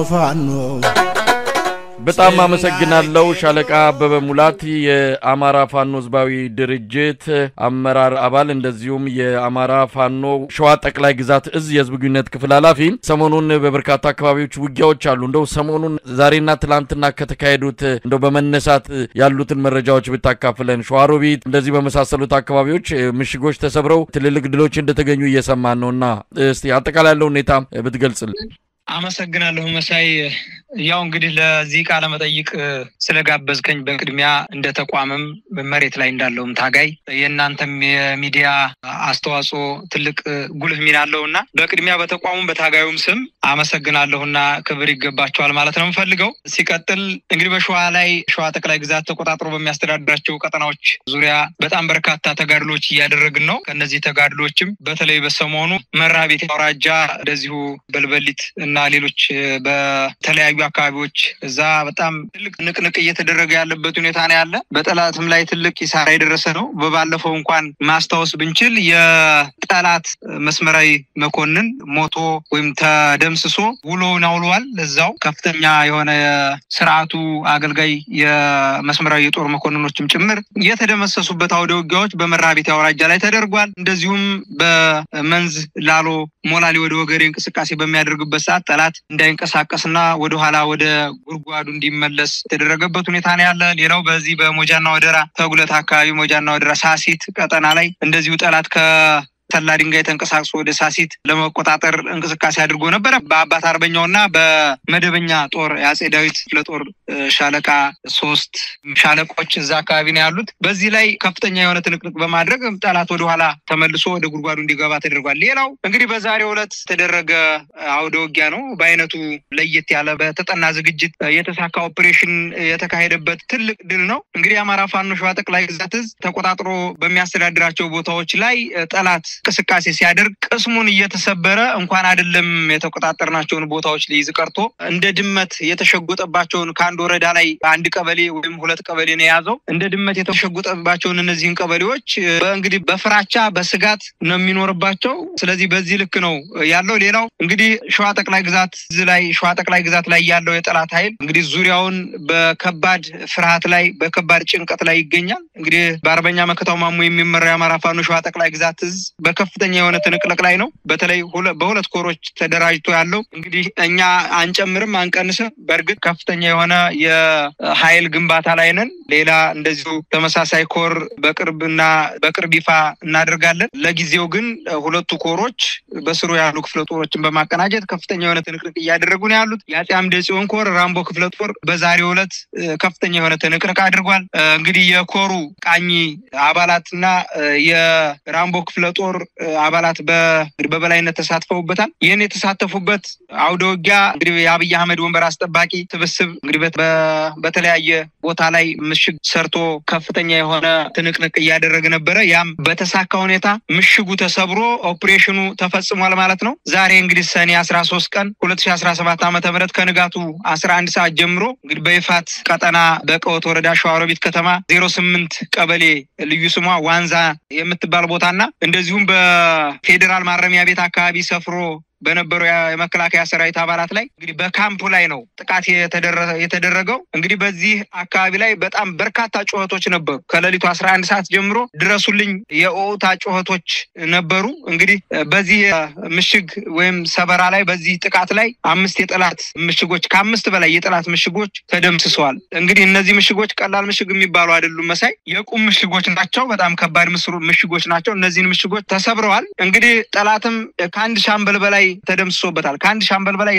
ፋኖ በጣም አመሰግናለሁ ሻለቃ አበበ ሙላት የአማራ ፋኖ ህዝባዊ ድርጅት አመራር አባል እንደዚሁም የአማራ ፋኖ ሸዋ ጠቅላይ ግዛት እዝ የህዝብ ግንኙነት ክፍል ኃላፊ ሰሞኑን በበርካታ አካባቢዎች ውጊያዎች አሉ እንደው ሰሞኑን ዛሬና ትላንትና ከተካሄዱት እንደው በመነሳት ያሉትን መረጃዎች ብታካፍለን ሸዋሮቢት እንደዚህ በመሳሰሉት አካባቢዎች ምሽጎች ተሰብረው ትልልቅ ድሎች እንደተገኙ እየሰማን ነውና እስቲ አጠቃላይ ያለው ሁኔታ ብትገልጽልን አመሰግናለሁ መሳይ ያው እንግዲህ ለዚህ ቃለ መጠይቅ ስለጋበዝከኝ በቅድሚያ እንደ ተቋምም መሬት ላይ እንዳለውም ታጋይ የናንተም የሚዲያ አስተዋጽኦ ትልቅ ጉልህ ሚና አለውና በቅድሚያ በተቋሙም በታጋዩም ስም አመሰግናለሁና ክብር ይገባቸዋል ማለት ነው የምፈልገው ሲቀጥል እንግዲህ በሸዋ ላይ ሸዋ ጠቅላይ ግዛት ተቆጣጥሮ በሚያስተዳድራቸው ቀጠናዎች ዙሪያ በጣም በርካታ ተጋድሎች እያደረግን ነው ከነዚህ ተጋድሎችም በተለይ በሰሞኑ መራቤት አውራጃ እንደዚሁ በልበሊት እና ሌሎች በተለያዩ አካባቢዎች እዛ በጣም ትልቅ ንቅንቅ እየተደረገ ያለበት ሁኔታ ነው ያለ በጠላትም ላይ ትልቅ ኢሳራ የደረሰ ነው በባለፈው እንኳን ማስታወስ ብንችል የጠላት መስመራዊ መኮንን ሞቶ ወይም ተደምስሶ ውሎውን አውሏል ለዛው ከፍተኛ የሆነ ስርዓቱ አገልጋይ የመስመራዊ የጦር መኮንኖችም ጭምር የተደመሰሱበት አውደ ውጊያዎች በመራቤት አውራጃ ላይ ተደርጓል እንደዚሁም በመንዝ ላሎ ሞላሊ ወደ ወገሬ እንቅስቃሴ በሚያደርግበት ሰዓት ጠላት እንዳይንቀሳቀስና ወደ ኋላ ወደ ጉርጓዱ እንዲመለስ ተደረገበት ሁኔታ ነው ያለ ሌላው በዚህ በሞጃና ወደራ ተጉለት አካባቢ ሞጃና ወደራ ሳሲት ቀጠና ላይ እንደዚሁ ጠላት ተላ ድንጋይ ተንቀሳቅሶ ወደ ሳሲት ለመቆጣጠር እንቅስቃሴ አድርጎ ነበር በአባት አርበኛውና በመደበኛ ጦር ያጼ ዳዊት ለጦር ሻለቃ 3 ሻለቆች እዛ አካባቢ ነው ያሉት በዚህ ላይ ከፍተኛ የሆነ ትንቅንቅ በማድረግ ጠላት ወደ ኋላ ተመልሶ ወደ ጉርጓዱ እንዲገባ ተደርጓል ሌላው እንግዲህ በዛሬው ዕለት ተደረገ አውደ ውጊያ ነው በአይነቱ ለየት ያለ በተጠና ዝግጅት የተሳካ ኦፕሬሽን የተካሄደበት ትልቅ ድል ነው እንግዲህ አማራ ፋኖ ሸዋ ጠቅላይ ግዛት ተቆጣጥሮ በሚያስተዳድራቸው ቦታዎች ላይ ጠላት እንቅስቃሴ ሲያደርግ ቅስሙን እየተሰበረ እንኳን አይደለም የተቆጣጠርናቸውን ቦታዎች ሊይዝ ቀርቶ እንደ ድመት የተሸጎጠባቸውን ካንድ ወረዳ ላይ አንድ ቀበሌ ወይም ሁለት ቀበሌ ነው ያዘው እንደ ድመት የተሸጎጠባቸውን እነዚህን ቀበሌዎች በእንግዲህ በፍራቻ በስጋት ነው የሚኖርባቸው ስለዚህ በዚህ ልክ ነው ያለው ሌላው እንግዲህ ሸዋ ጠቅላይ ግዛት ላይ ያለው የጠላት ኃይል እንግዲህ ዙሪያውን በከባድ ፍርሃት ላይ በከባድ ጭንቀት ላይ ይገኛል እንግዲህ በአርበኛ መከታው ማሙ የሚመራው የአማራ ፋኖ ሸዋ ጠቅላይ ግዛት በከፍተኛ የሆነ ትንቅንቅ ላይ ነው በተለይ በሁለት ኮሮች ተደራጅቶ ያለው እንግዲህ እኛ አንጨምርም አንቀንስም በርግጥ ከፍተኛ የሆነ የኃይል ግንባታ ላይ ነን ሌላ እንደዚሁ ተመሳሳይ ኮር በቅርብ ይፋ እናደርጋለን ለጊዜው ግን ሁለቱ ኮሮች በስሩ ያሉ ክፍለ ጦሮችን በማቀናጀት ከፍተኛ የሆነ ትንቅንቅ እያደረጉ ነው ያሉት ያጤ አምደ ጽዮን ኮር ራምቦ ክፍለ ጦር በዛሬው ዕለት ከፍተኛ የሆነ ትንቅንቅ አድርጓል እንግዲህ የኮሩ ቃኝ አባላትና የራምቦ ክፍለ ጦር አባላት በበላይነት ተሳትፈውበታል ይሄን የተሳተፉበት አውደ ውጊያ እንግዲህ የአብይ አህመድ ወንበር አስጠባቂ ተበስብ እንግዲህ በተለያየ ቦታ ላይ ምሽግ ሰርቶ ከፍተኛ የሆነ ትንቅንቅ እያደረገ ነበር ያም በተሳካ ሁኔታ ምሽጉ ተሰብሮ ኦፕሬሽኑ ተፈጽሟል ማለት ነው ዛሬ እንግዲህ ሰኔ 13 ቀን 2017 ዓ.ም ከንጋቱ 11 ሰዓት ጀምሮ እንግዲህ በይፋት ቀጠና በቀወት ወረዳ ሸዋሮቢት ከተማ 08 ቀበሌ ልዩ ስሟ ዋንዛ የምትባል ቦታና እንደዚሁም በፌደራል ማረሚያ ቤት አካባቢ ሰፍሮ በነበረው የመከላከያ ሰራዊት አባላት ላይ እንግዲህ በካምፑ ላይ ነው ጥቃት የተደረገው እንግዲህ በዚህ አካባቢ ላይ በጣም በርካታ ጩኸቶች ነበሩ ከሌሊቱ 11 ሰዓት ጀምሮ ድረሱልኝ የኦታ ጩኸቶች ነበሩ እንግዲህ በዚህ ምሽግ ወይም ሰበራ ላይ በዚህ ጥቃት ላይ 5 የጠላት ምሽጎች ከ5 በላይ የጠላት ምሽጎች ተደምስሰዋል እንግዲህ እነዚህ ምሽጎች ቀላል ምሽግ የሚባሉ አይደሉም መሳይ የቁም ምሽጎች ናቸው በጣም ከባድ ምሽጎች ናቸው እነዚህን ምሽጎች ተሰብረዋል እንግዲህ ጠላትም ከአንድ ሻምበል በላይ ተደምስሶበታል ከአንድ ሻምበል በላይ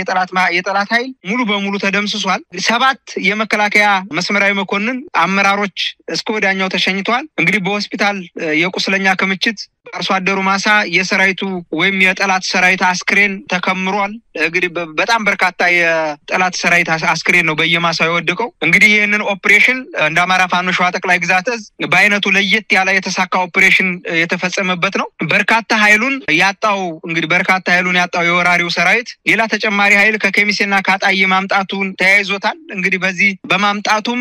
የጠላት ኃይል ሙሉ በሙሉ ተደምስሷል 7 የመከላከያ መስመራዊ መኮንን አመራሮች እስከ ወዲያኛው ተሸኝተዋል እንግዲህ በሆስፒታል የቁስለኛ ክምችት አርሶ አደሩ ማሳ የሰራዊቱ ወይም የጠላት ሰራዊት አስክሬን ተከምሯል እንግዲህ በጣም በርካታ የጠላት ሰራዊት አስክሬን ነው በየማሳው የወደቀው እንግዲህ ይሄንን ኦፕሬሽን እንደ አማራ ፋኖ ሸዋ ጠቅላይ ግዛት በአይነቱ ለየት ያለ የተሳካ ኦፕሬሽን የተፈጸመበት ነው በርካታ ኃይሉን ያጣው የወራሪው ሰራዊት ሌላ ተጨማሪ ኃይል ከከሚሴና ካጣይ ማምጣቱን ተያይዞታል እንግዲህ በዚህ በማምጣቱም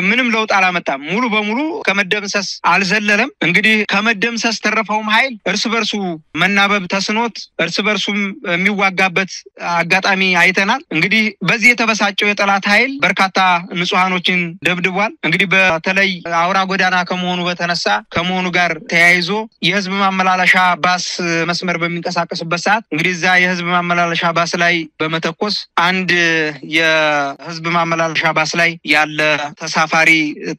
ምንም ለውጥ አላመጣም ሙሉ በሙሉ ከመደምሰስ አልዘለለም እንግዲህ ከመደምሰስ ተረፈው ኃይል እርስ በርሱ መናበብ ተስኖት እርስ በርሱም የሚዋጋበት አጋጣሚ አይተናል። እንግዲህ በዚህ የተበሳጨው የጠላት ኃይል በርካታ ንጹሃኖችን ደብድቧል። እንግዲህ በተለይ አውራ ጎዳና ከመሆኑ ጋር ተያይዞ የህዝብ ማመላለሻ ባስ መስመር በሚንቀሳቀስበት ሰዓት እንግዲህ እዛ የህዝብ ማመላለሻ ባስ ላይ በመተኮስ አንድ የህዝብ ማመላለሻ ባስ ላይ ያለ ተሳፋሪ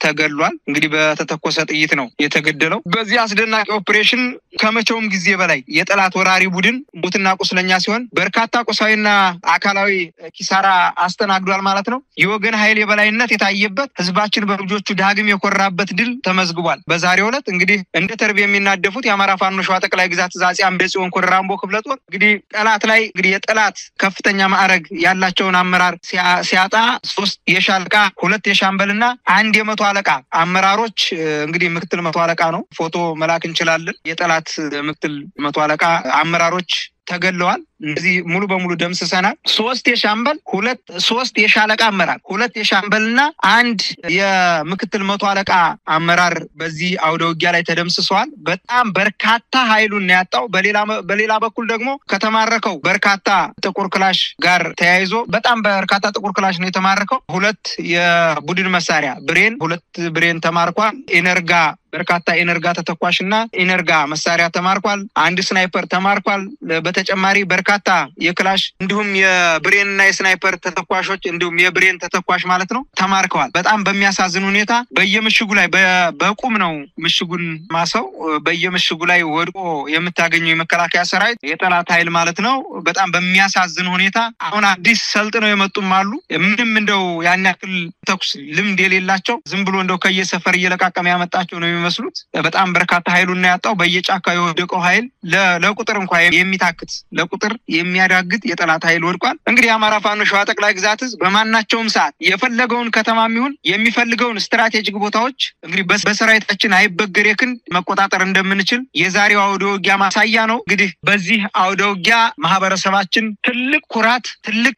ተገድሏል። እንግዲህ በተተኮሰ ጥይት ነው የተገደለው። በዚህ አስደናቂ ኦፕሬሽን ከመቼውም ጊዜ በላይ የጠላት ወራሪ ቡድን ሙትና ቁስለኛ ሲሆን በርካታ ቁሳዊና አካላዊ ኪሳራ አስተናግዷል ማለት ነው። የወገን ኃይል የበላይነት የታየበት ህዝባችን በልጆቹ ዳግም የኮራበት ድል ተመዝግቧል። በዛሬው ዕለት እንግዲህ እንደ ተርብ የሚናደፉት የአማራ ፋኖ ሸዋ ጠቅላይ ግዛት አፄ አምደ ጽዮን ኮር ራምቦ ክፍለ ጦር እንግዲህ ጠላት ላይ እንግዲህ የጠላት ከፍተኛ ማዕረግ ያላቸውን አመራር ሲያጣ 3 የሻለቃ 2 የሻምበልና 1 የመቶ አለቃ አመራሮች እንግዲህ ምክትል መቶ አለቃ ነው ፎቶ መላክ እንችላለን። የጠላት ምክትል መቶ አለቃ አመራሮች ተገለዋል። እዚህ ሙሉ በሙሉ ደምስሰናል። 3 የሻምበል 3 የሻለቃ አመራር 2 የሻምበልና 1 የምክትል መቶ አለቃ አመራር በዚህ አውደ ውጊያ ላይ ተደምስሰዋል። በጣም በርካታ ኃይሉን ያጣው። በሌላ በኩል ደግሞ ከተማረከው በርካታ ጥቁር ክላሽ ጋር ተያይዞ በጣም በርካታ ጥቁር ክላሽ ነው የተማረከው። 2 የቡድን መሳሪያ ብሬን 2 ብሬን ተማርኳል። ኢነርጋ በርካታ ኢነርጋ ተተኳሽና ኢነርጋ መሳሪያ ተማርኳል። 1 ስናይፐር ተማርኳል። በተጨማሪ በርካታ የክላሽ እንዲሁም የብሬንና የስናይፐር ተተኳሾች እንዲሁም የብሬን ተተኳሽ ማለት ነው ተማርከዋል። በጣም በሚያሳዝን ሁኔታ በየምሽጉ ላይ በቁም ነው ምሽጉን ማሰው በየምሽጉ ላይ ወድቆ የምታገኘው የመከላከያ ሰራዊት የጠላት ኃይል ማለት ነው። በጣም በሚያሳዝን ሁኔታ አሁን አዲስ ሰልጥነው የመጡም አሉ። ምንም እንደው ያን ያክል ተኩስ ልምድ የሌላቸው ዝም ብሎ እንደው ከየሰፈር እየለቃቀመ ያመጣቸው ነው የሚመስሉት። በጣም በርካታ ኃይሉን ያጣው። በየጫካው የወደቀው ኃይል ለቁጥር እንኳን የሚታክት ለቁጥር የሚያዳግት የጠላት ኃይል ወድቋል። እንግዲህ አማራ ፋኖ ሸዋ ጠቅላይ ግዛት በማናቸውም ሰዓት የፈለገውን ከተማም ይሁን የሚፈልገውን ስትራቴጂክ ቦታዎች እንግዲህ በሰራዊታችን አይበገሬ ክንድ መቆጣጠር እንደምንችል የዛሬው አውደ ውጊያ ማሳያ ነው። እንግዲህ በዚህ አውደ ውጊያ ማህበረሰባችን ትልቅ ኩራት ትልቅ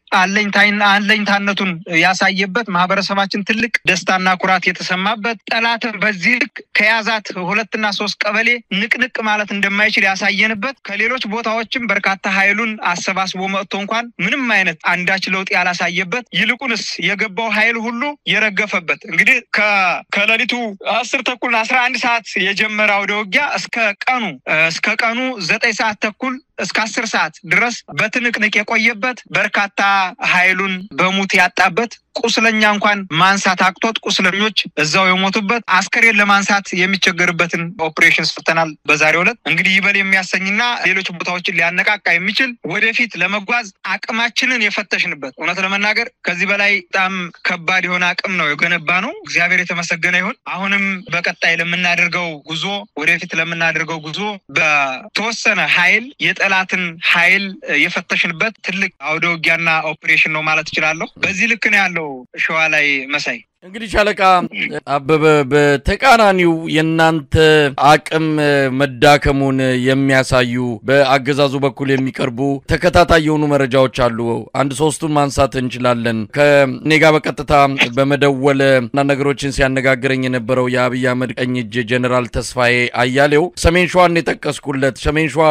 አለኝታነቱን ያሳየበት ማህበረሰባችን ትልቅ ደስታና ኩራት የተሰማበት ጠላትን በዚህ ልክ ከያዛት 2 እና 3 ቀበሌ ንቅንቅ ማለት እንደማይችል ያሳየንበት ከሌሎች ቦታዎችም በርካታ ኃይሉን አሰባስቦ መጥቶ እንኳን ምንም አይነት አንዳች ለውጥ ያላሳየበት ይልቁንስ የገባው ኃይል ሁሉ የረገፈበት እንግዲህ ከሌሊቱ 10 ተኩል 11 ሰዓት የጀመረው አውደ ውጊያ እስከ ቀኑ 9 ሰዓት ተኩል እስከ 10 ሰዓት ድረስ በትንቅንቅ የቆየበት በርካታ ኃይሉን በሙት ያጣበት ቁስለኛ እንኳን ማንሳት አቅቶት ቁስለኞች እዛው የሞቱበት አስከሬን ለማንሳት የሚቸገርበትን ኦፕሬሽን ሰርተናል። በዛሬው ዕለት እንግዲህ ይበል የሚያሰኝና ሌሎች ቦታዎችን ሊያነቃቃ የሚችል ወደፊት ለመጓዝ አቅማችንን የፈተሽንበት እውነት ለመናገር ከዚህ በላይ በጣም ከባድ የሆነ አቅም ነው የገነባ ነው። እግዚአብሔር የተመሰገነ ይሁን። አሁንም በቀጣይ ለምናደርገው ጉዞ ወደፊት ለምናደርገው ጉዞ በተወሰነ ኃይል የጠላትን ኃይል የፈተሽንበት ትልቅ አውደ ውጊያና ኦፕሬሽን ነው ማለት እችላለሁ። በዚህ ልክ ነው ያለው ሸዋ ላይ መሳይ። እንግዲህ ሻለቃ አበበ በተቃራኒው የናንተ አቅም መዳከሙን የሚያሳዩ በአገዛዙ በኩል የሚቀርቡ ተከታታይ የሆኑ መረጃዎች አሉ። 1-3ቱን ማንሳት እንችላለን። ከኔ ጋር በቀጥታ በመደወል ነገሮችን ሲያነጋግረኝ የነበረው የአብይ አህመድ ቀኝ እጅ ጀነራል ተስፋዬ አያሌው ሰሜን ሸዋን የጠቀስኩለት ሰሜን ሸዋ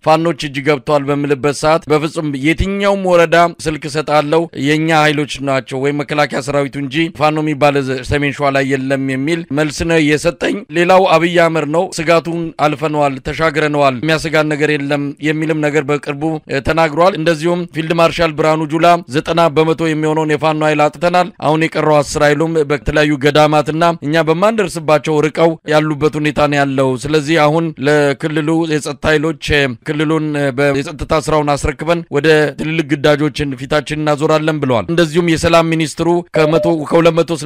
ፋኖች እጅ ገብቷል በሚልበት ሰዓት በፍጹም የትኛውም ወረዳ ስልክ ሰጣለው የኛ ኃይሎች ናቸው ወይ መከላከያ ሰራዊቱ እንጂ ፋኖ ባለ ሰሜን ሸዋ ላይ የለም የሚል መልስ ነው የሰጠኝ። ሌላው አብይ አህመድ ነው ስጋቱን አልፈነዋል ተሻግረነዋል የሚያሰጋን ነገር የለም የሚልም ነገር በቅርቡ ተናግሯል። እንደዚሁም ፊልድ ማርሻል ብርሃኑ ጁላ 90% የሚሆነውን የፋኖ ኃይል አጥተናል አሁን የቀረው 10 ኃይሉም በተለያዩ ገዳማትና እኛ በማንደርስባቸው ርቀው ያሉበት ሁኔታ ነው ያለው። ስለዚህ አሁን ለክልሉ የጸጥታ ኃይሎች ክልሉን በየጸጥታ ስራውን አስረክበን ወደ ትልልቅ ግዳጆችን ፊታችን እናዞራለን ብለዋል። እንደዚሁም የሰላም ሚኒስትሩ ከ265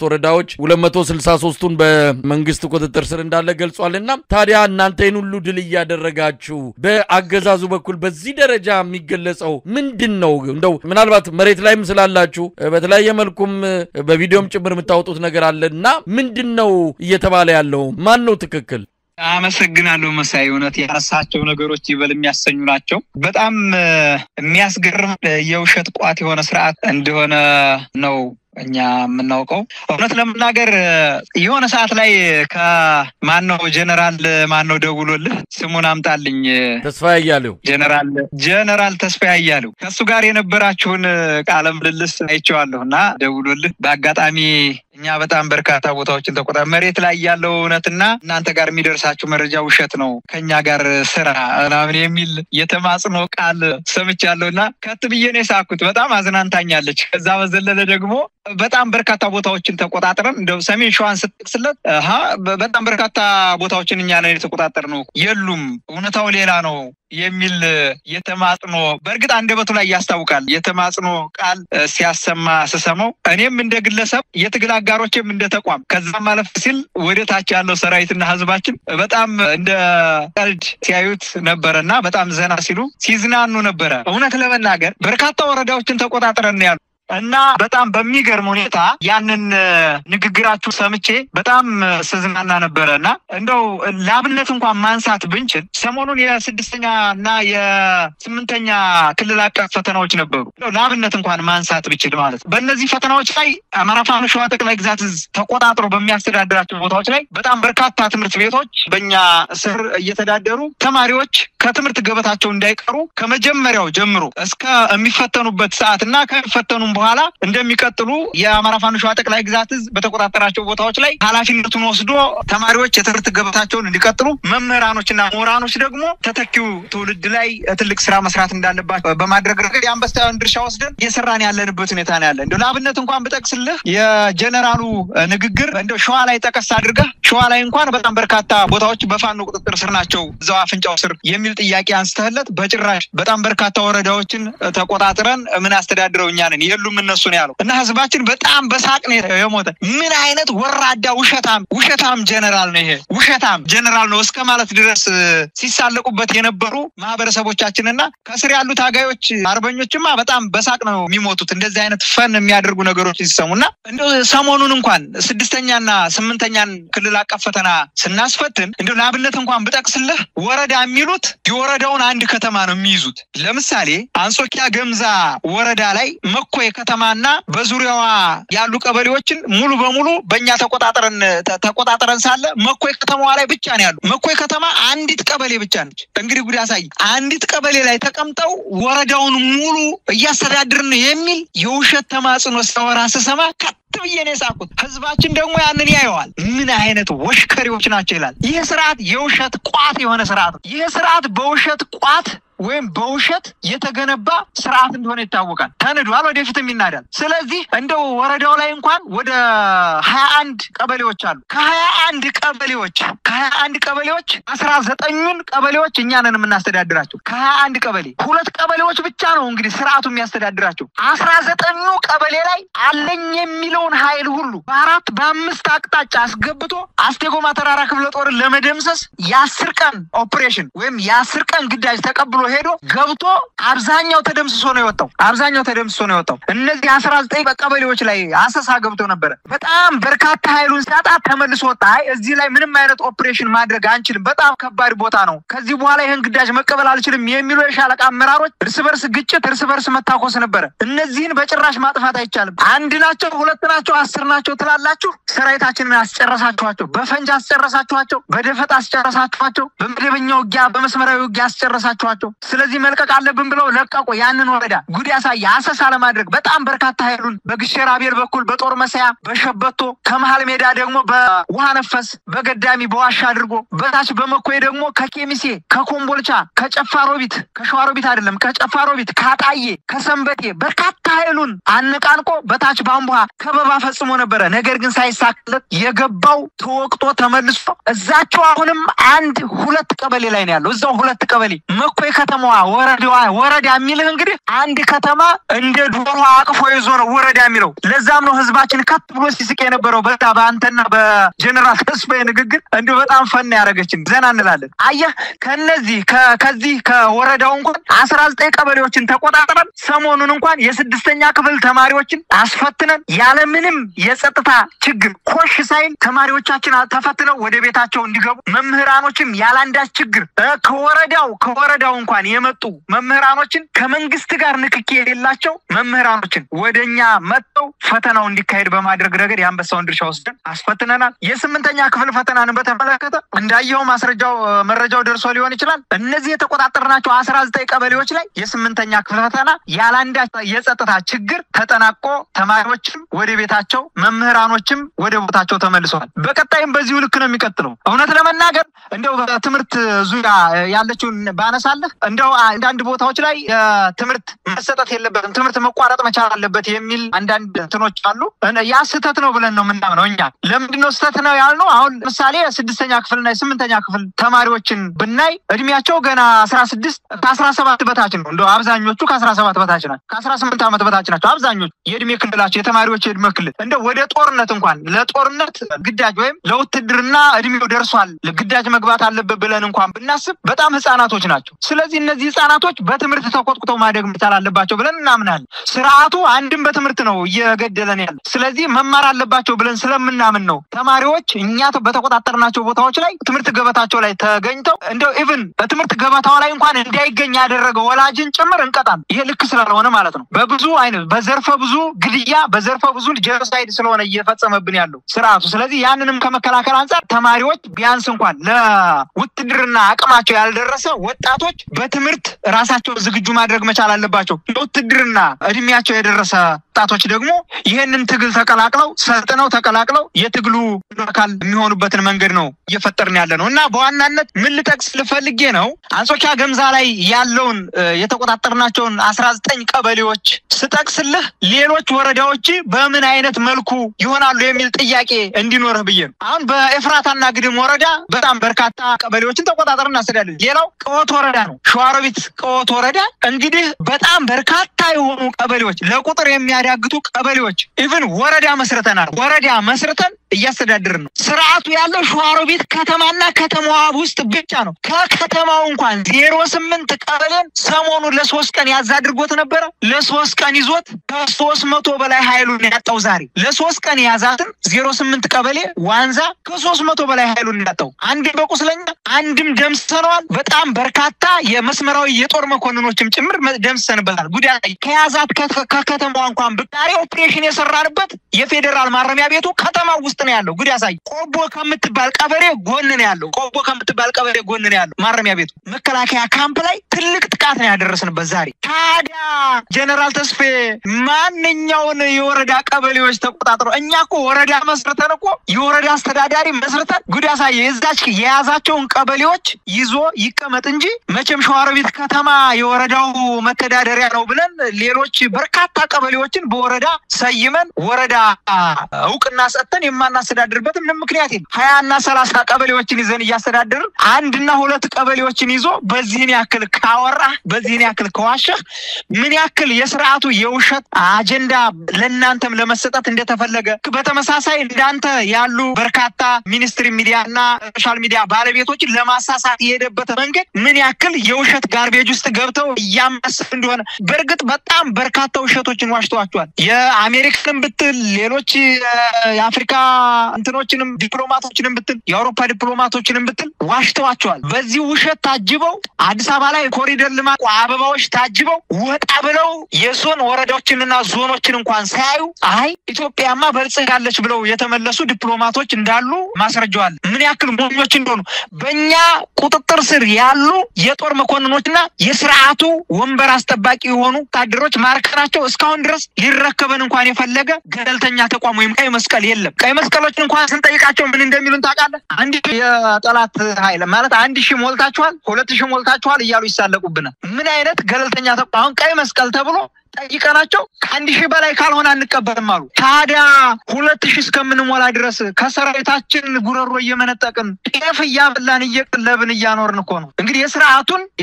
ወረዳዎች 263ቱን በመንግስት ቁጥጥር ስር እንዳለ ገልጿልና ታዲያ እናንተን ሁሉ ድል ያደረጋችሁ በአገዛዙ በኩል በዚህ ደረጃ የሚገለጸው ምንድነው? እንደው ምናልባት መሬት ላይም ስላላችሁ በተለያየ መልኩም በቪዲዮም ጭምር የምታወጡት ነገር አለና ምንድነው እየተባለ ያለው? ማን ነው ትክክል? አመሰግናለሁ መሳይ። እውነት ያነሳቸው ነገሮች ይበል የሚያሰኙ ናቸው። በጣም የሚያስገርም የውሸት ቋት የሆነ ስርዓት እንደሆነ ነው እኛ የምናውቀው። እውነት ለመናገር የሆነ ሰዓት ላይ ከማነው ጀነራል ደውሎልህ ስሙን አምጣልኝ ተስፋዬ አያሌው ጀነራል ተስፋዬ አያሌው ከሱ ጋር የነበራችሁን ቃለ ምልልስ አይቼዋለሁና ደውሎልህ በአጋጣሚ እኛ በጣም በርካታ ቦታዎችን ተቆጣጣሪ መሬት ላይ ያለው እውነትና እናንተ ጋር የሚደርሳችሁ መረጃ ውሸት ነው ከኛ ጋር ስራ ምናምን የሚል የተማጽኖ ቃል ሰምቻለሁና ከትብዬ ነው ሳኩት በጣም አዝናንታኛለች። ከዛ በዘለለ ደግሞ በጣም በርካታ ቦታዎችን ተቆጣጣረን እንደው ሰሜን ሸዋን ስትጠቅስለት በጣም በርካታ ቦታዎችን እኛ ነን የተቆጣጣርነው የሉም እውነታው ሌላ ነው የሚል የተማጽኖ በርግጥ አንደበቱ ላይ ያስታውቃል የተማጽኖ ቃል ሲያሰማ ስሰማው እኔም እንደግለሰብ የትግል አጋሮችም እንደ ተቋም ከዛም ማለፍ ሲል ወደ ታች ያለው ሰራዊትና ህዝባችን በጣም እንደ ቀልድ ሲያዩት ነበርና በጣም ዘና ሲሉ ሲዝናኑ ነበር። እውነት ለመናገር በርካታ ወረዳዎችን ተቆጣጣረን ያሉ እና በጣም በሚገርም ሁኔታ ያንን ንግግራችሁ ሰምቼ በጣም ስዝናና ነበርና እንደው ላብነት እንኳን ማንሳት ብንችል ሰሞኑን የ6ኛ እና የ8ኛ ክልል አቀፍ ፈተናዎች ነበሩ። እንደው ላብነት እንኳን ማንሳት ብችል ማለት በእነዚህ ፈተናዎች ላይ አማራ ፋኖ ሸዋ ጠቅላይ ግዛት ተቆጣጥሮ በሚያስተዳድራቸው ቦታዎች ላይ በጣም በርካታ ትምህርት ቤቶች በእኛ ስር እየተዳደሩ ተማሪዎች ከትምህርት ገበታቸው እንዳይቀሩ ከመጀመሪያው ጀምሮ እስከ የሚፈተኑበት ሰዓትና ከሚፈተኑ በኋላ እንደሚቀጥሉ የአማራ ፋኖ ሸዋ ጠቅላይ ግዛት በተቆጣጣራቸው ቦታዎች ላይ ኃላፊነቱን ወስዶ ተማሪዎች የትምህርት ገበታቸውን እንዲቀጥሉ መምህራኖችና ምሁራኖች ደግሞ ተተኪው ትውልድ ላይ ትልቅ ስራ መስራት እንዳለባቸው በማድረግ ረገድ የአንበሳውን ድርሻ ወስደን እየሰራን ያለንበት ሁኔታ ነው ያለ። እንደው ለአብነት እንኳን ብጠቅስልህ የጀነራሉ ንግግር እንደው ሸዋ ላይ ተቀስ አድርገህ ሸዋ ላይ እንኳን በጣም በርካታ ቦታዎች በፋኖ ቁጥጥር ስር ናቸው እዛው አፍንጫው ስር የሚል ጥያቄ አንስተህለት በጭራሽ በጣም በርካታ ወረዳዎችን ተቆጣጥረን ምን አስተዳድረው እኛ ነን የሉም እነሱ ነው ያለው እና ህዝባችን በጣም በሳቅ ነው የሞተ። ምን አይነት ወራዳ ውሸታም ጀነራል ነው ይሄ ውሸታም ጀነራል ነው እስከ ማለት ድረስ ሲሳለቁበት የነበሩ ማህበረሰቦቻችንና ከስር ያሉ ታጋዮች አርበኞችማ በጣም በሳቅ ነው የሚሞቱት እንደዚህ አይነት ፈን የሚያደርጉ ነገሮች ሲሰሙና እንደው ሰሞኑን እንኳን 6ኛና 8ኛን ክልል አቀፍ ፈተና ስናስፈትን እንደው ለአብነት እንኳን ብጠቅስልህ ወረዳ የሚሉት የወረዳውን አንድ ከተማ ነው የሚይዙት። ለምሳሌ አንጾኪያ ገምዛ ወረዳ ላይ መኮይ ከተማና በዙሪያዋ ያሉ ቀበሌዎችን ሙሉ በሙሉ በእኛ ተቆጣጣረን ሳለ መኮይ ከተማዋ ላይ ብቻ ነው ያሉ። መኮይ ከተማ አንዲት ቀበሌ ብቻ ነች። እንግዲህ ጉድ ያሳይ አንዲት ቀበሌ ላይ ተቀምጠው ወረዳውን ሙሉ እያስተዳድርን የሚል የውሸት ተማጽኖ ሰወራ ስሰማ ከትብዬ ነው ሳኩት። ህዝባችን ደግሞ ያንን ያየዋል። ምን አይነት ወሽከሪዎች ናቸው ይላል። ይህ ስርዓት የውሸት ቋት የሆነ ስርዓት ይህ ስርዓት በውሸት ቋት ወይም በውሸት የተገነባ ስርዓት እንደሆነ ይታወቃል። ተንዷል ወደፊትም ይናዳል። ስለዚህ እንደው ወረዳው ላይ እንኳን ወደ 21 ቀበሌዎች አሉ። ከ21 ቀበሌዎች 19ኙን ቀበሌዎች እኛ ነን የምናስተዳድራቸው። ከ21 ቀበሌ 2 ቀበሌዎች ብቻ ነው እንግዲህ ስርዓቱ የሚያስተዳድራቸው። 19ኙ ቀበሌ ላይ አለኝ የሚለውን ኃይል ሁሉ በ4 በ5 አቅጣጫ አስገብቶ አስቴጎማ ተራራ ክፍለ ጦርን ለመደምሰስ የ10 ቀን ኦፕሬሽን ወይም የ10 ቀን ግዳጅ ተቀብሎ ሄዶ ገብቶ አብዛኛው ተደምስሶ ነው የወጣው። እነዚህ 19 ቀበሌዎች ላይ አሰሳ ገብቶ ነበር። በጣም በርካታ ኃይሉን ሲያጣ ተመልሶ ወጣ። እዚህ ላይ ምንም አይነት ኦፕሬሽን ማድረግ አንችልም፣ በጣም ከባድ ቦታ ነው፣ ከዚህ በኋላ ይሄን ግዳጅ መቀበል አልችልም የሚሉ የሻለቃ አመራሮች እርስ በርስ ግጭት እርስ በርስ መታኮስ ነበር። እነዚህን በጭራሽ ማጥፋት አይቻልም። 1 ናቸው 2 ናቸው 10 ናቸው ትላላችሁ። ሰራዊታችንን አስጨረሳችኋቸው፣ በፈንጅ አስጨረሳችኋቸው፣ በደፈጣ አስጨረሳችኋቸው፣ በመደበኛው ውጊያ በመስመራዊ ውጊያ አስጨረሳችኋቸው። ስለዚህ መልቀቅ አለብን ብለው ለቀቁ። ያንን ወረዳ ጉድ ያሳይ አሰሳ ለማድረግ በጣም በርካታ ኃይሉን በግሸራቤል በኩል በጦር መሳያ በሸበቶ ከመሃል ሜዳ ደግሞ በውሃ ነፈስ በገዳሚ በዋሻ አድርጎ በታች በመኮይ ደግሞ ከኬሚሴ ከኮምቦልቻ ከጨፋሮቢት ከሸዋሮቢት አይደለም ከጨፋሮቢት ካጣዬ ከሰንበቴ በርካታ ኃይሉን አነቃንቆ በታች ባምቧ ከበባ ፈጽሞ ነበር። ነገር ግን ሳይሳካለት የገባው ተወቅጦ ተመልሶ እዛቸው አሁንም 1-2 ቀበሌ ላይ ነው ያለው። እዛው 2 ቀበሌ መኮይ ከተማዋ ወረዳ የሚልህ እንግዲህ አንድ ከተማ እንደ ዶሮ አቅፎ ይዞ ነው ወረዳ የሚለው። ለዛም ነው ህዝባችን ከት ብሎ ሲስቅ የነበረው በአንተና በጀነራል ተስፋዬ ንግግር እንደው በጣም ፈና ያረጋችን ዘና እንላለን። አየህ ከዚህ ከወረዳው እንኳን 19 ቀበሌዎችን ተቆጣጥረን ሰሞኑን እንኳን የ6ኛ ክፍል ተማሪዎችን አስፈትነን ያለ ምንም የጸጥታ ችግር ኮሽ ሳይል ተማሪዎቻችን ተፈትነው ወደ ቤታቸው እንዲገቡ መምህራኖችም ያላንዳች ችግር ከወረዳው እንኳን እንኳን የመጡ መምህራኖችን ከመንግስት ጋር ንክኪ የሌላቸው መምህራኖችን ወደኛ መጥተው ፈተናው እንዲካሄድ በማድረግ ረገድ የአንበሳውን ድርሻ ወስደን አስፈትነናል። የስምንተኛ ክፍል ፈተናን በተመለከተ እንዳየው መረጃው ደርሶ ሊሆን ይችላል። እነዚህ የተቆጣጠርናቸው 19 ቀበሌዎች ላይ የስምንተኛ ክፍል ፈተና ያላንዳች የጸጥታ ችግር ተጠናቆ ተማሪዎችም ወደ ቤታቸው መምህራኖችም ወደ ቦታቸው ተመልሰዋል። በቀጣይም በዚሁ ልክ ነው የሚቀጥለው። እውነት ለመናገር እንደው በትምህርት ዙሪያ ያለችውን ባነሳለህ እንደው አንዳንድ ቦታዎች ላይ ትምህርት መሰጠት የለበትም ትምህርት መቋረጥ መቻል አለበት የሚል አንዳንድ እንትኖች አሉ። ያ ስህተት ነው ብለን ነው የምናምነው እኛ። ለምንድነው ስህተት ነው ያልነው? አሁን ለምሳሌ 6ኛ ክፍልና 8ኛ ክፍል ተማሪዎችን ብናይ እድሜያቸው ገና 16 ከ17 በታች ነው። እንደው አብዛኞቹ ከ17 በታች ናቸው፣ ከ18 ዓመት በታች ናቸው አብዛኞቹ የእድሜ ክልላቸው የተማሪዎች የእድሜ ክልል። እንደው ወደ ጦርነት እንኳን ለጦርነት ግዳጅ ወይም ለውትድርና እድሜው ደርሷል ለግዳጅ መግባት አለበት ብለን እንኳን ብናስብ በጣም ህፃናቶች ናቸው። ስለዚህ እነዚህ ህፃናቶች በትምህርት ተቆጥቁጠው ማደግ መቻል አለባቸው ብለን እናምናለን። ስርዓቱ አንድም በትምህርት ነው እየገደለን ያለ። ስለዚህ መማር አለባቸው ብለን ስለምናምን ነው ተማሪዎች እኛ በተቆጣጠርናቸው ቦታዎች ላይ ትምህርት ገበታቸው ላይ ተገኝተው እንደው ኢቭን በትምህርት ገበታው ላይ እንኳን እንዳይገኝ ያደረገው ወላጅን ጭምር እንቀጣለን። ይሄ ልክ ስላልሆነ ማለት ነው። በብዙ አይነት በዘርፈ ብዙ ግድያ በዘርፈ ብዙ ጄኖሳይድ ስለሆነ እየፈጸመብን ያለው ስርዓቱ። ስለዚህ ያንንም ከመከላከል አንፃር ተማሪዎች ቢያንስ እንኳን ለውትድርና አቅማቸው ያልደረሰ ወጣቶች በትምህርት ራሳቸው ዝግጁ ማድረግ መቻል አለባቸው። ለውትድርና እድሜያቸው የደረሰ ወጣቶች ደግሞ ይሄንን ትግል ተቀላቅለው ሰልጥነው ተቀላቅለው የትግሉ አካል የሚሆኑበትን መንገድ ነው እየፈጠርን ያለነው እና በዋናነት ምን ልጠቅስ ልፈልጌ ነው አንጾኪያ ገምዛ ላይ ያለውን የተቆጣጠርናቸውን 19 ቀበሌዎች ስጠቅስልህ ሌሎች ወረዳዎች በምን አይነት መልኩ ይሆናሉ የሚል ጥያቄ እንዲኖርህ ብዬ ነው። አሁን በኤፍራታና ግድም ወረዳ በጣም በርካታ ቀበሌዎችን ተቆጣጠርና አስተዳደር። ሌላው ቀወት ወረዳ ነው። ሸዋሮቢት ቀወት ወረዳ እንግዲህ በጣም በርካታ የሆኑ ቀበሌዎች ለቁጥር የሚያዳግቱ ቀበሌዎች ኢቭን ወረዳ መስርተን እያስተዳደርን ነው። ስርዓቱ ያለው ሸዋሮቢት ከተማና ከተማዋ ውስጥ ብቻ ነው። ከከተማው እንኳን 08 ቀበሌን ሰሞኑን ለ3 ቀን ያዝ አድርጎት ነበር። ለ3 ቀን ይዞት ከ300 በላይ ኃይሉን ያጣው ዛሬ ለ3 ቀን ያዛትን 08 ቀበሌ ዋንዛ ከ300 በላይ ኃይሉን ያጣው አንድም በቁስለኛ አንድም ደምሰነዋል። በጣም በርካታ የመስመራዊ የጦር መኮንኖችም ጭምር ደምሰንበታል። ጉዳይ ከያዛት ከከተማዋ እንኳን በቃሪ ኦፕሬሽን የሰራንበት የፌደራል ማረሚያ ቤቱ ከተማው ውስጥ ነው ያለው። ጉድ ያሳይ ቆቦ ከምትባል ቀበሌ ጎን ነው ያለው ማረሚያ ቤቱ። መከላከያ ካምፕ ላይ ትልቅ ጥቃት ነው ያደረስንበት ዛሬ። ታዲያ ጀነራል ተስፌ ማንኛውን የወረዳ ቀበሌዎች ተቆጣጥሮ እኛ እኮ ወረዳ መስርተን እኮ የወረዳ አስተዳዳሪ መስርተን ጉድ ያሳይ የዛች የያዛቸውን ቀበሌዎች ይዞ ይቀመጥ እንጂ መቼም ሸዋሮቢት ከተማ የወረዳው መተዳደሪያ ነው ብለን ሌሎች በርካታ ቀበሌዎችን በወረዳ ሰይመን ወረዳ እውቅና ሰጥተን የማናስተዳድርበት ምንም ምክንያት የለም። 20 እና 30 ቀበሌዎችን ይዘን እያስተዳደርን 1 እና 2 ቀበሌዎችን ይዞ በዚህን ያክል ካወራ በዚህን ያክል ከዋሸህ ምን ያክል የስርዓቱ የውሸት አጀንዳ ለናንተም ለመሰጠት እንደተፈለገ በተመሳሳይ እንዳንተ ያሉ በርካታ ሚኒስትሪ ሚዲያና ሶሻል ሚዲያ ባለቤቶችን ለማሳሳት የሄደበት መንገድ ምን ያክል የውሸት ጋርቤጅ ውስጥ ገብተው እያመሰሉ እንደሆነ በእርግጥ በጣም በርካታ ውሸቶችን ዋሽተዋቸዋል። የአሜሪካንም ብትል ሌሎች የአፍሪካ እንትኖችንም ዲፕሎማቶችንም ብትል የአውሮፓ ዲፕሎማቶችንም ብትል ዋሽተዋቸዋል። በዚህ ውሸት ታጅበው አዲስ አበባ ላይ ኮሪደር ልማት አበባዎች ታጅበው ወጣ ብለው የዞን ወረዳዎችንና ዞኖችን እንኳን ሳያዩ አይ ኢትዮጵያማ በልጽጋለች ብለው የተመለሱ ዲፕሎማቶች እንዳሉ ማስረጃዋል። ምን ያክል ሞኞች እንደሆኑ በእኛ ቁጥጥር ስር ያሉ የጦር መኮንኖችና የስርዓቱ ወንበር አስጠባቂ የሆኑ ወታደሮች ማርከናቸው እስካሁን ድረስ ሊረከበን እንኳን የፈለገ ገለልተኛ ተቋም ወይም ቀይ መስቀል የለም። ቀይ መስቀሎችን እንኳን ስንጠይቃቸው ምን እንደሚሉን ታውቃለህ? አንድ የጠላት ኃይል ማለት 1000 ሞልታችኋል 2000 ሞልታችኋል እያሉ ይሳለቁብናል። ምን አይነት ገለልተኛ ተቋም ቀይ መስቀል ተብሎ ጠይቀናቸው ከ1000 በላይ ካልሆነ አንቀበልም አሉ። ታዲያ 2000 እስከምንሞላ ድረስ ከሰራዊታችን ጉረሮ እየመነጠቅን ጤፍ እያበላን እየቀለብን እያኖርን እኮ ነው። እንግዲህ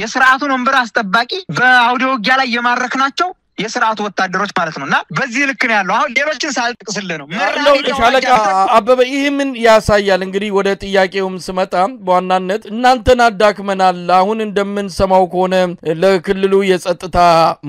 የስርዓቱን ወንበር አስጠባቂ በአውደ ውጊያ ላይ የማረክናቸው የሥርዓቱ ወታደሮች ማለት ነውና በዚህ ልክ ነው ያለው አሁን ሌሎችን ሳልጥቅስልህ ነው ሻለቃ አበበ ይሄ ምን ያሳያል እንግዲህ ወደ ጥያቄውም ስመጣ በዋናነት እናንተን አዳክመናል አሁን እንደምንሰማው ከሆነ ለክልሉ የጸጥታ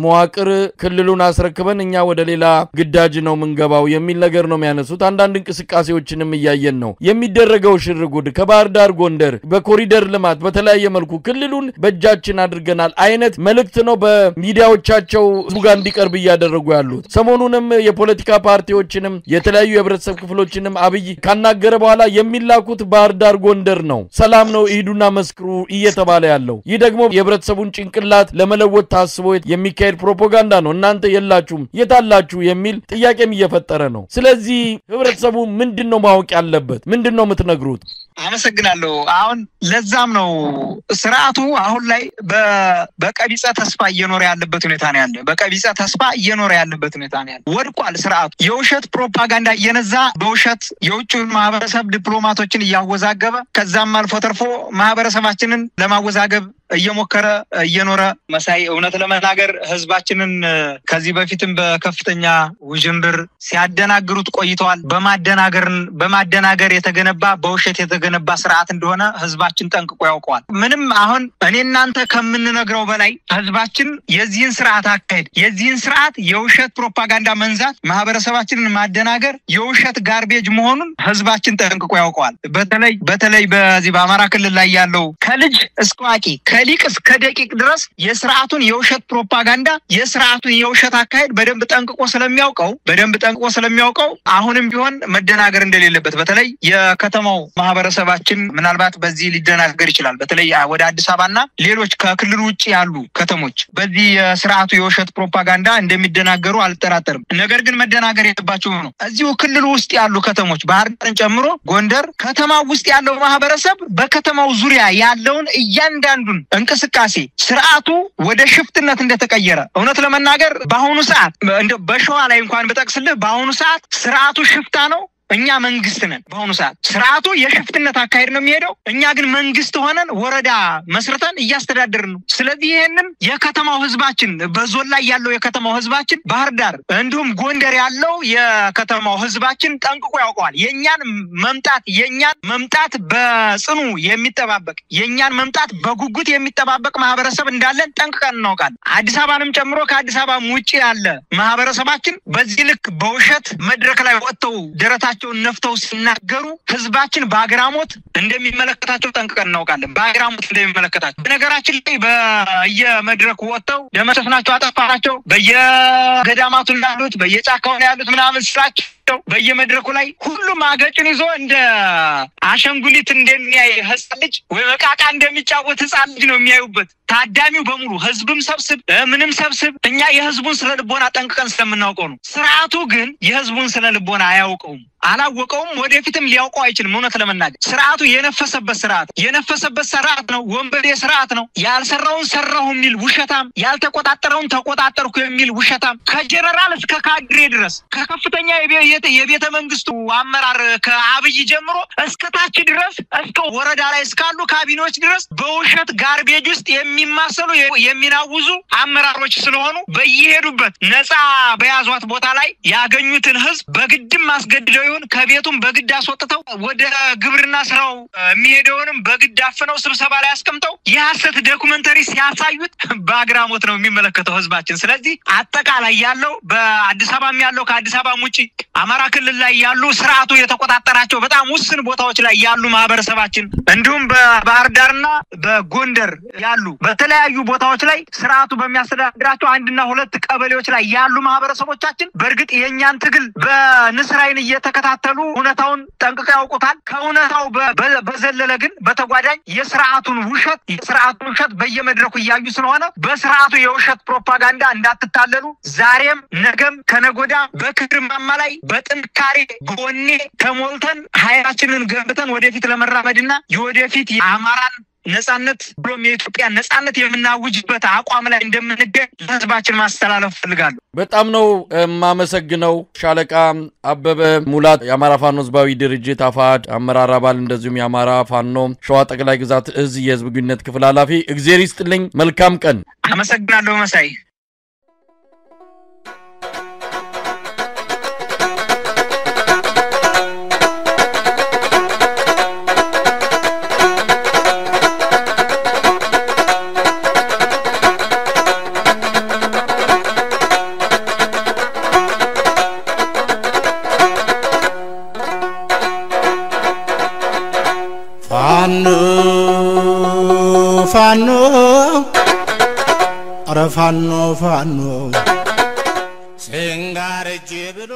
መዋቅር ክልሉን አስረክበን እኛ ወደ ሌላ ግዳጅ ነው መንገባው የሚል ነገር ነው የሚያነሱት አንዳንድ እንቅስቃሴዎችንም ያያየን ነው የሚደረገው ሽርጉድ ከባህር ዳር ጎንደር በኮሪደር ልማት በተለያየ መልኩ ክልሉን በእጃችን አድርገናል አይነት መልእክት ነው በሚዲያዎቻቸው ጋር እንዲቀርብ ያደረጉ ያሉት ሰሞኑንም የፖለቲካ ፓርቲዎችንም የተለያዩ የህብረተሰብ ክፍሎችንም አብይ ካናገረ በኋላ የሚላኩት ባህር ዳር ጎንደር ነው ሰላም ነው ይዱና መስክሩ እየተባለ ያለው ይህ ደግሞ የህብረተሰቡን ጭንቅላት ለመለወጥ ታስቦ የሚካሄድ ፕሮፓጋንዳ ነው እናንተ የላችሁም የታላችሁ የሚል ጥያቄም እየፈጠረ ነው ስለዚህ ህብረተሰቡ ምንድነው ማወቅ ያለበት ምንድነው የምትነግሩት አመሰግናለሁ አሁን ለዛም ነው ስርዓቱ አሁን ላይ በቀቢጸ ተስፋ እየኖረ ያለበት ሁኔታ ነው ያለው በቀቢጸ ተስፋ እየኖረ ያለበት ሁኔታ ነው ያለው ወድቋል ስርዓቱ የውሸት ፕሮፓጋንዳ እየነዛ በውሸት የውጭ ማህበረሰብ ዲፕሎማቶችን ያወዛገበ ከዛም አልፎ ተርፎ ማህበረሰባችንን ለማወዛገብ እየሞከረ እየኖረ መሳይ እውነት ለመናገር ህዝባችንን ከዚህ በፊትም በከፍተኛ ውጅንብር ሲያደናግሩት ቆይተዋል በማደናገር የተገነባ በውሸት የተገነባ ስርዓት እንደሆነ ህዝባችን ጠንቅቆ ያውቀዋል ምንም አሁን እኔ እናንተ ከምንነግረው በላይ ህዝባችን የዚህን ስርዓት አካሄድ የዚህን ስርዓት የውሸት ፕሮፓጋንዳ መንዛት ማህበረሰባችንን ማደናገር የውሸት ጋርቤጅ መሆኑን ህዝባችን ጠንቅቆ ያውቀዋል በተለይ በዚህ በአማራ ክልል ላይ ያለው ከልጅ እስከ አዋቂ ከሊቅ እስከ ደቂቅ ድረስ የስርዓቱን የውሸት ፕሮፓጋንዳ የስርዓቱን የውሸት አካሄድ በደንብ ጠንቅቆ ስለሚያውቀው አሁንም ቢሆን መደናገር እንደሌለበት በተለይ የከተማው ማህበረሰባችን ምናልባት በዚህ ሊደናገር ይችላል በተለይ ወደ አዲስ አበባና ሌሎች ከክልሉ ውጪ ያሉ ከተሞች በዚህ የስርዓቱ የውሸት ፕሮፓጋንዳ እንደሚደናገሩ አልጠራጠርም ነገር ግን መደናገር የለባቸው ነው እዚሁ ክልሉ ውስጥ ያሉ ከተሞች ባህር ዳርን ጨምሮ ጎንደር ከተማው ውስጥ ያለው ማህበረሰብ በከተማው ዙሪያ ያለውን እያንዳንዱን እንቅስቃሴ ስርዓቱ ወደ ሽፍትነት እንደተቀየረ እውነት ለመናገር በአሁኑ ሰዓት እንደ በሸዋ ላይ እንኳን በጠቅስልህ በአሁኑ ሰዓት ስርዓቱ ሽፍታ ነው እኛ መንግስት ነን በአሁኑ ሰዓት ስርዓቱ የሽፍትነት አካሄድ ነው የሚሄደው እኛ ግን መንግስት ሆነን ወረዳ መስርተን እያስተዳደርን ነው ስለዚህ ይሄንን የከተማው ህዝባችን በዞን ላይ ያለው የከተማው ህዝባችን ባህር ዳር እንዲሁም ጎንደር ያለው የከተማው ህዝባችን ጠንቅቆ ያውቀዋል የኛን መምጣት በጽኑ የሚጠባበቅ የኛን መምጣት በጉጉት የሚጠባበቅ ማህበረሰብ እንዳለን ጠንቅቀን እናውቃለን አዲስ አበባንም ጨምሮ ከአዲስ አበባ ውጪ ያለ ማህበረሰባችን በዚህ ልክ በውሸት መድረክ ላይ ወጥተው ደረታቸው ነፍተው ሲናገሩ ህዝባችን በአግራሞት እንደሚመለከታቸው ጠንቅቀን እናውቃለን በአግራሞት እንደሚመለከታቸው ነገራችን ላይ በየመድረኩ ወጥተው ደመሰስናቸው አጠፋናቸው በየገዳማቱ ያሉት በየጫካው ያሉት ምናምን ስራቸው በየመድረኩ ላይ ሁሉም አገጭን ይዞ እንደ አሸንጉሊት እንደሚያይ ህፃን ልጅ ወይ መቃቃ እንደሚጫወት ህፃን ልጅ ነው የሚያዩበት ታዳሚው በሙሉ ህዝብም ሰብስብ ምንም ሰብስብ እኛ የህዝቡን ስለልቦና ጠንቅቀን ስለምናውቀው ነው ስርዓቱ ግን የህዝቡን ስለልቦና አያውቀውም አላወቀውም ወደፊትም ሊያውቀው አይችልም እውነት ለመናገር ስርዓቱ የነፈሰበት ስርዓት ነው ወንበዴ ስርዓት ነው ያልሰራውን ሰራሁ የሚል ውሸታም ያልተቆጣጠረውን ተቆጣጠርኩ የሚል ውሸታም ከጀነራል እስከ ካድሬ ድረስ ከከፍተኛ የቤተ መንግስቱ አመራር ከአብይ ጀምሮ እስከ ታች ድረስ እስከ ወረዳ ላይ እስካሉ ካቢኔዎች ድረስ በውሸት ጋርቤጅ ውስጥ የሚማሰሉ የሚናውዙ አመራሮች ስለሆኑ በየሄዱበት ነፃ በያዟት ቦታ ላይ ያገኙትን ህዝብ በግድም ማስገድደው ይሁን ከቤቱም በግድ አስወጥተው ወደ ግብርና ስራው የሚሄደውንም በግድ አፍነው ስብሰባ ላይ አስቀምጠው የሐሰት ዶክመንተሪ ሲያሳዩት በአግራሞት ነው የሚመለከተው ህዝባችን ስለዚህ አጠቃላይ ያለው በአዲስ አበባም ያለው ከአዲስ አበባ ውጪ አማራ ክልል ላይ ያሉ ስርዓቱ የተቆጣጠራቸው በጣም ውስን ቦታዎች ላይ ያሉ ማህበረሰባችን እንዲሁም በባህር ዳርና በጎንደር ያሉ በተለያዩ ቦታዎች ላይ ስርዓቱ በሚያስተዳድራቸው አንድና ሁለት ቀበሌዎች ላይ ያሉ ማህበረሰቦቻችን በእርግጥ የኛን ትግል በንስራይን እየተከታተሉ እውነታውን ጠንቅቀው ያውቁታል ከእውነታው በዘለለ ግን በተጓዳኝ የስርዓቱን ውሸት በየመድረኩ ያያዩ ስለሆነ በስርዓቱ የውሸት ፕሮፓጋንዳ እንዳትታለሉ ዛሬም ነገም ከነጎዳ በክርማማ ላይ በጥንካሬ ጎኔ ተሞልተን ኃይላችንን ገንብተን ወደፊት ለመራመድና የወደፊት የአማራን ነጻነት ብሎም የኢትዮጵያ ነጻነት የምናውጅበት አቋም ላይ እንደምንገኝ ለህዝባችን ማስተላለፍ ፈልጋለሁ በጣም ነው ማመሰግነው ሻለቃ አበበ ሙላት የአማራ ፋኖ ህዝባዊ ድርጅት አፋድ አመራር አባል እንደዚሁም የአማራ ፋኖ ሸዋ ጠቅላይ ግዛት እዝ የህዝብ ግንኙነት ክፍል ኃላፊ እግዚአብሔር ይስጥልኝ መልካም ቀን አመሰግናለሁ መሳይ ፋኖ ፋኖ አረ ፋኖ ፋኖ ሲንጋር ጅብሎ